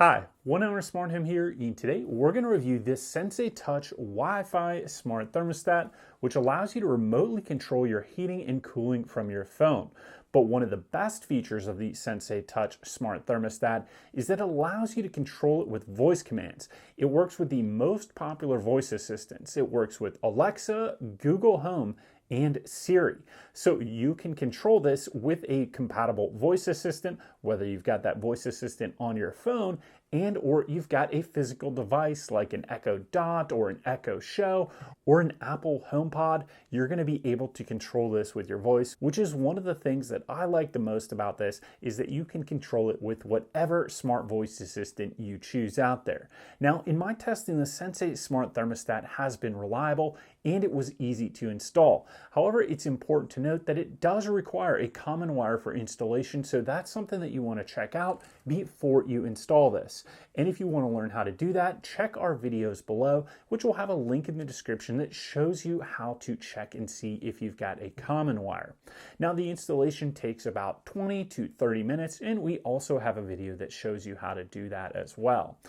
Hi, one owner Smart Home here, and today we're going to review this Sensi Touch Wi-Fi Smart Thermostat, which allows you to remotely control your heating and cooling from your phone. But one of the best features of the Sensi Touch Smart Thermostat is that it allows you to control it with voice commands. It works with the most popular voice assistants. It works with Alexa, Google Home, and Siri. So you can control this with a compatible voice assistant, whether you've got that voice assistant on your phone and or you've got a physical device like an Echo Dot or an Echo Show or an Apple HomePod. You're going to be able to control this with your voice, which is one of the things that I like the most about this, is that you can control it with whatever smart voice assistant you choose out there. Now, in my testing, the Sensi Smart Thermostat has been reliable and it was easy to install. However, it's important to note that it does require a common wire for installation, so that's something that you want to check out before you install this. And if you want to learn how to do that, check our videos below, which will have a link in the description that shows you how to check and see if you've got a common wire. Now, the installation takes about 20 to 30 minutes, and we also have a video that shows you how to do that as well.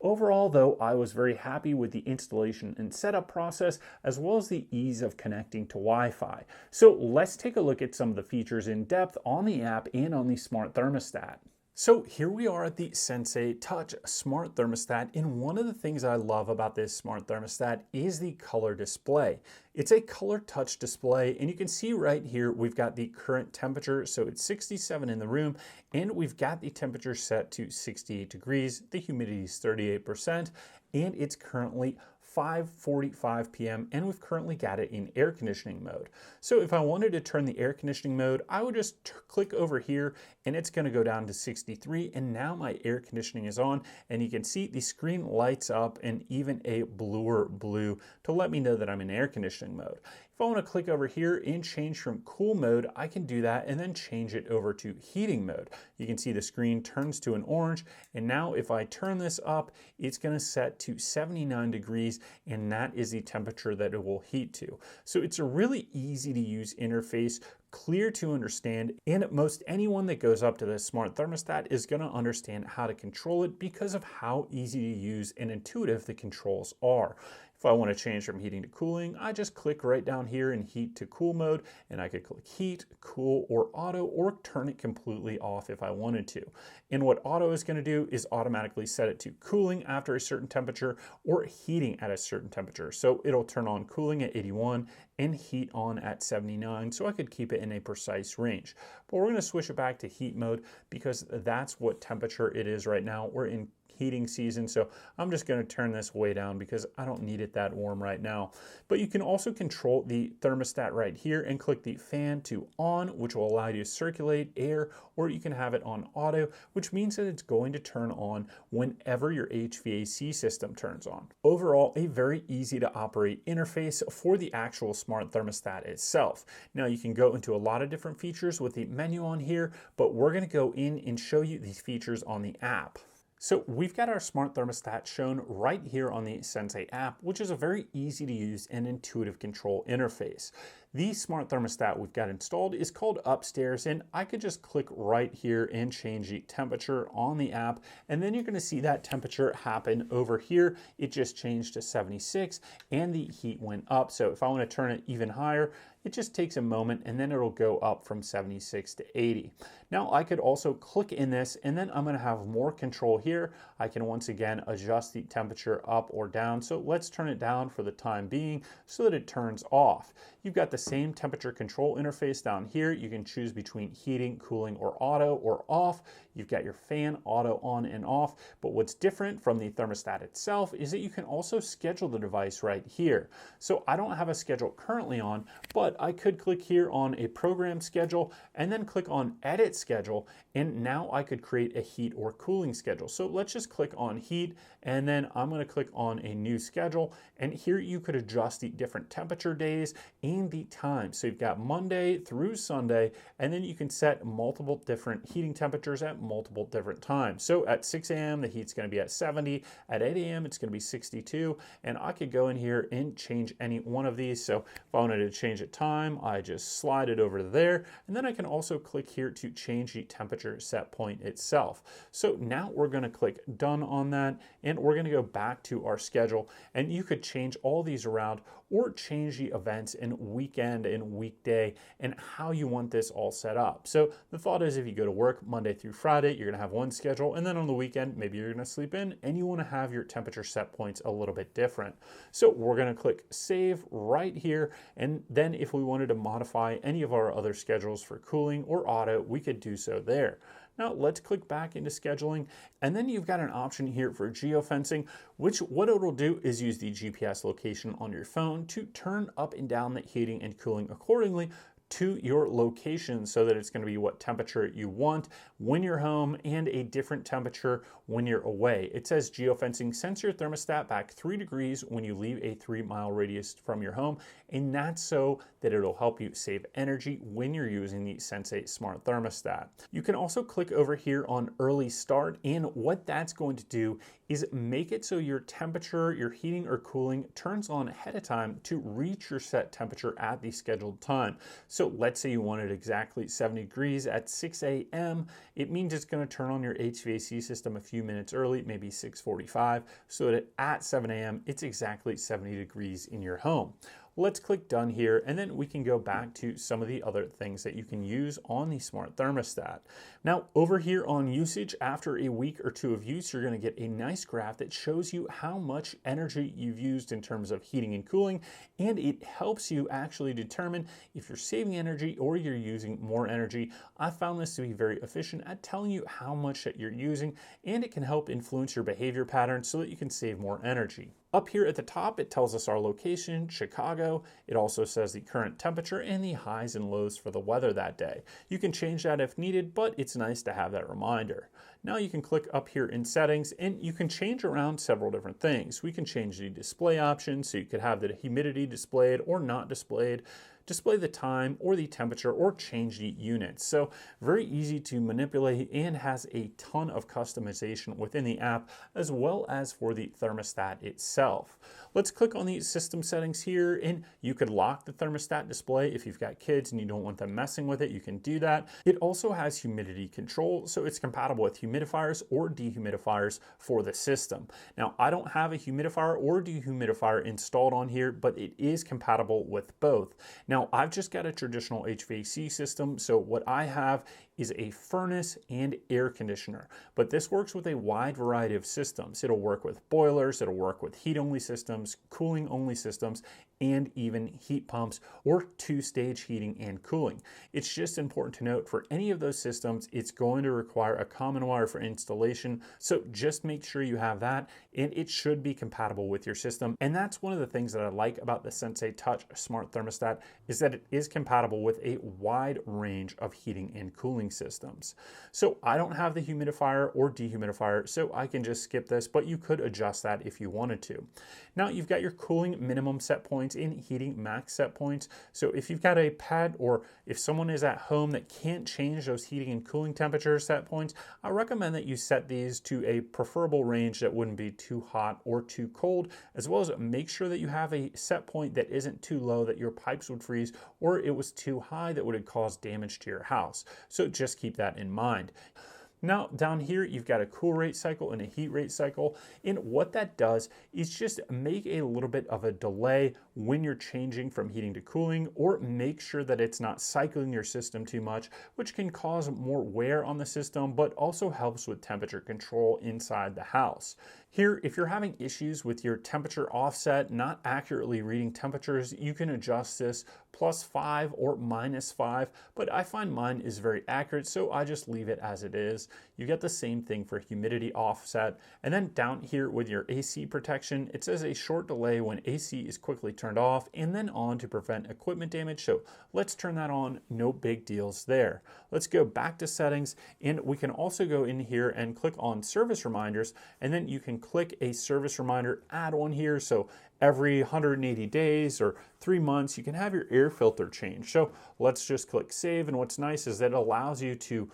Overall, though, I was very happy with the installation and setup process, as well as the ease of connecting to Wi-Fi. So let's take a look at some of the features in depth on the app and on the smart thermostat. So here we are at the Sensi Touch Smart Thermostat, and one of the things I love about this smart thermostat is the color display. It's a color touch display, and you can see right here we've got the current temperature, so it's 67 in the room, and we've got the temperature set to 68 degrees, the humidity is 38%, and it's currently 5:45 p.m. and we've currently got it in air conditioning mode. So if I wanted to turn the air conditioning mode, I would just click over here and it's going to go down to 63, and now my air conditioning is on, and you can see the screen lights up and even a bluer blue to let me know that I'm in air conditioning mode. If I want to click over here and change from cool mode, I can do that and then change it over to heating mode. You can see the screen turns to an orange, and now if I turn this up, it's going to set to 79 degrees, and that is the temperature that it will heat to. So it's a really easy to use interface, clear to understand, and most anyone that goes up to this smart thermostat is going to understand how to control it because of how easy to use and intuitive the controls are. If I want to change from heating to cooling, I just click right down here in heat to cool mode, and I could click heat, cool, or auto, or turn it completely off if I wanted to. And what auto is going to do is automatically set it to cooling after a certain temperature or heating at a certain temperature. So it'll turn on cooling at 81 and heat on at 79, so I could keep it in a precise range. But we're going to switch it back to heat mode because that's what temperature it is right now. We're in heating season, so I'm just going to turn this way down because I don't need it that warm right now. But you can also control the thermostat right here and click the fan to on, which will allow you to circulate air, or you can have it on auto, which means that it's going to turn on whenever your HVAC system turns on. Overall, a very easy to operate interface for the actual smart thermostat itself. Now, you can go into a lot of different features with the menu on here, but we're going to go in and show you these features on the app. So we've got our smart thermostat shown right here on the Sensi app, which is a very easy to use and intuitive control interface. The smart thermostat we've got installed is called Upstairs, and I could just click right here and change the temperature on the app, and then you're going to see that temperature happen over here. It just changed to 76 and the heat went up. So if I want to turn it even higher, it just takes a moment and then it'll go up from 76 to 80. Now I could also click in this, and then I'm going to have more control here. I can once again adjust the temperature up or down. So let's turn it down for the time being so that it turns off. You've got the same temperature control interface down here. You can choose between heating, cooling, or auto or off. You've got your fan auto on and off. But what's different from the thermostat itself is that you can also schedule the device right here. So I don't have a schedule currently on, but I could click here on a program schedule and then click on edit schedule, and now I could create a heat or cooling schedule. So let's just click on heat, and then I'm going to click on a new schedule, and here you could adjust the different temperature days and the time. So you've got Monday through Sunday, and then you can set multiple different heating temperatures at multiple different times. So at 6 a.m., the heat's going to be at 70. At 8 a.m., it's going to be 62. And I could go in here and change any one of these. So if I wanted to change a time, I just slide it over there. And then I can also click here to change the temperature set point itself. So now we're going to click done on that, and we're going to go back to our schedule, and you could change all these around or change the events in weekend and weekday and how you want this all set up. So the thought is, if you go to work Monday through Friday, you're going to have one schedule, and then on the weekend, maybe you're going to sleep in and you want to have your temperature set points a little bit different. So we're going to click save right here, and then if we wanted to modify any of our other schedules for cooling or auto, we could do so there. Now let's click back into scheduling, and then you've got an option here for geofencing, which what it'll do is use the GPS location on your phone to turn up and down the heating and cooling accordingly to your location, so that it's going to be what temperature you want when you're home and a different temperature when you're away. It says geofencing sends your thermostat back 3 degrees when you leave a 3-mile radius from your home, and that's so that it'll help you save energy when you're using the Sensi Smart Thermostat. You can also click over here on early start, and what that's going to do is make it so your temperature, your heating or cooling turns on ahead of time to reach your set temperature at the scheduled time. So let's say you wanted exactly 70 degrees at 6 a.m. It means it's going to turn on your HVAC system a few minutes early, maybe 6:45, so that at 7 a.m. it's exactly 70 degrees in your home. Let's click done here, and then we can go back to some of the other things that you can use on the smart thermostat. Now over here on usage, after a week or two of use, you're going to get a nice graph that shows you how much energy you've used in terms of heating and cooling, and it helps you actually determine if you're saving energy or you're using more energy. I found this to be very efficient at telling you how much that you're using, and it can help influence your behavior patterns so that you can save more energy. Up here at the top, it tells us our location, Chicago. It also says the current temperature and the highs and lows for the weather that day. You can change that if needed, but it's nice to have that reminder. Now you can click up here in settings, and you can change around several different things. We can change the display options, so you could have the humidity displayed or not displayed, display the time or the temperature, or change the units. So very easy to manipulate and has a ton of customization within the app, as well as for the thermostat itself. Let's click on the system settings here, and you could lock the thermostat display. If you've got kids and you don't want them messing with it, you can do that. It also has humidity control, so it's compatible with humidifiers or dehumidifiers for the system. Now, I don't have a humidifier or dehumidifier installed on here, but it is compatible with both. Now, I've just got a traditional HVAC system, so what I have is a furnace and air conditioner, but this works with a wide variety of systems. It'll work with boilers, it'll work with heat-only systems, cooling-only systems, and even heat pumps or two-stage heating and cooling. It's just important to note, for any of those systems, it's going to require a common wire for installation, so just make sure you have that, and it should be compatible with your system. And that's one of the things that I like about the Sensi Touch Smart Thermostat, is that it is compatible with a wide range of heating and cooling systems. So I don't have the humidifier or dehumidifier, so I can just skip this, but you could adjust that if you wanted to. Now you've got your cooling minimum set points and heating max set points. So if you've got a pet, or if someone is at home that can't change those heating and cooling temperature set points, I recommend that you set these to a preferable range that wouldn't be too hot or too cold, as well as make sure that you have a set point that isn't too low that your pipes would freeze, or it was too high that would cause damage to your house. So just keep that in mind. Now down here, you've got a cool rate cycle and a heat rate cycle. And what that does is just make a little bit of a delay when you're changing from heating to cooling, or make sure that it's not cycling your system too much, which can cause more wear on the system, but also helps with temperature control inside the house. Here, if you're having issues with your temperature offset, not accurately reading temperatures, you can adjust this +5 or -5, but I find mine is very accurate, so I just leave it as it is. You get the same thing for humidity offset. And then down here with your AC protection, it says a short delay when AC is quickly turned off, and then on to prevent equipment damage. So let's turn that on, no big deals there. Let's go back to settings, and we can also go in here and click on service reminders, and then you can click a service reminder add-on here. So every 180 days or 3 months, you can have your air filter changed. So let's just click save. And what's nice is that it allows you to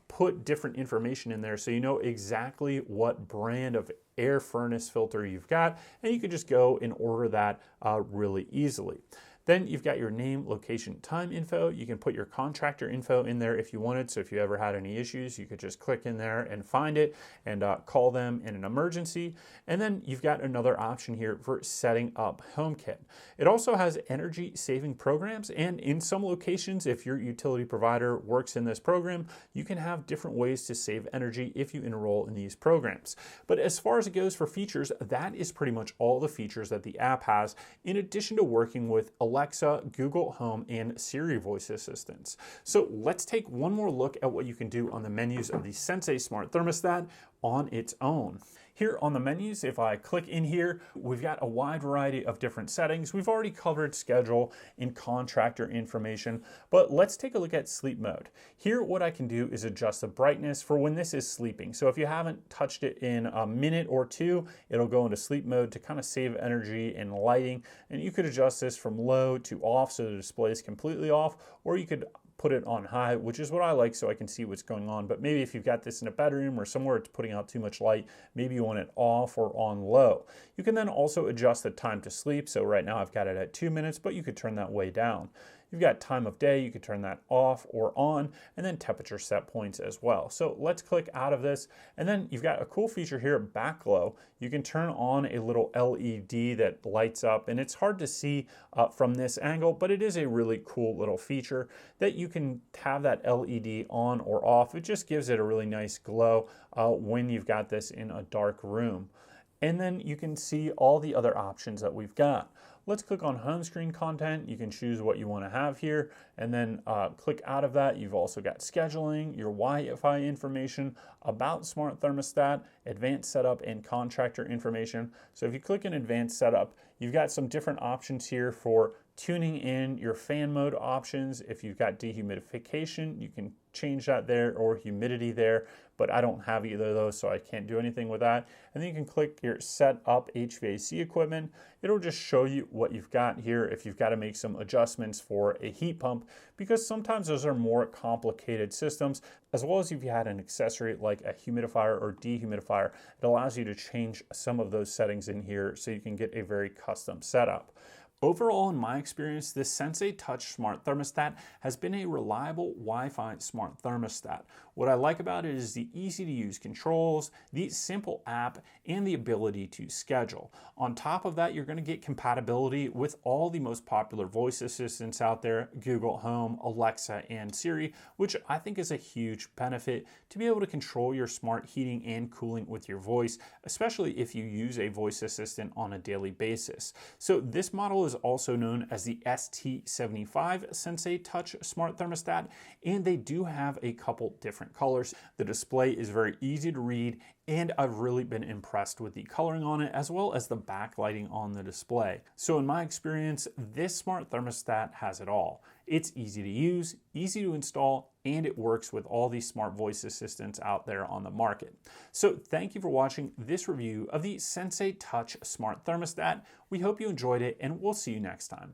put different information in there so you know exactly what brand of air furnace filter you've got, and you can just go and order that really easily. Then you've got your name, location, time info. You can put your contractor info in there if you wanted. So if you ever had any issues, you could just click in there and find it and call them in an emergency. And then you've got another option here for setting up HomeKit. It also has energy saving programs. And in some locations, if your utility provider works in this program, you can have different ways to save energy if you enroll in these programs. But as far as it goes for features, that is pretty much all the features that the app has, in addition to working with Alexa, Google Home, and Siri Voice assistants. So let's take one more look at what you can do on the menus of the Sensi Smart Thermostat on its own. Here on the menus, if I click in here, we've got a wide variety of different settings. We've already covered schedule and contractor information, but let's take a look at sleep mode. Here, what I can do is adjust the brightness for when this is sleeping. So if you haven't touched it in a minute or two, it'll go into sleep mode to kind of save energy and lighting. And you could adjust this from low to off so the display is completely off, or you could put it on high, which is what I like so I can see what's going on. But maybe if you've got this in a bedroom or somewhere it's putting out too much light, maybe you want it off or on low. You can then also adjust the time to sleep. So right now I've got it at 2 minutes, but you could turn that way down. You've got time of day, you could turn that off or on, and then temperature set points as well. So let's click out of this, and then you've got a cool feature here, back glow. You can turn on a little LED that lights up, and it's hard to see from this angle, but it is a really cool little feature that you can have that LED on or off. It just gives it a really nice glow when you've got this in a dark room. And then you can see all the other options that we've got. Let's click on home screen content. You can choose what you want to have here, and then click out of that. You've also got scheduling, your Wi-Fi information, about smart thermostat, advanced setup, and contractor information. So if you click in advanced setup, you've got some different options here for tuning in your fan mode options. If you've got dehumidification, you can change that there, or humidity there, but I don't have either of those, so I can't do anything with that. And then you can click your set up HVAC equipment. It'll just show you what you've got here if you've got to make some adjustments for a heat pump, because sometimes those are more complicated systems, as well as if you had an accessory like a humidifier or dehumidifier. It allows you to change some of those settings in here so you can get a very custom setup. Overall, in my experience, this Sensi Touch Smart Thermostat has been a reliable Wi-Fi smart thermostat. What I like about it is the easy-to-use controls, the simple app, and the ability to schedule. On top of that, you're going to get compatibility with all the most popular voice assistants out there, Google Home, Alexa, and Siri, which I think is a huge benefit to be able to control your smart heating and cooling with your voice, especially if you use a voice assistant on a daily basis. So this model is also known as the ST75 Sensi Touch Smart Thermostat, and they do have a couple different colors. The display is very easy to read, and I've really been impressed with the coloring on it, as well as the backlighting on the display. So in my experience, this smart thermostat has it all. It's easy to use, easy to install, and it works with all these smart voice assistants out there on the market. So thank you for watching this review of the Sensi Touch Smart Thermostat. We hope you enjoyed it, and we'll see you next time.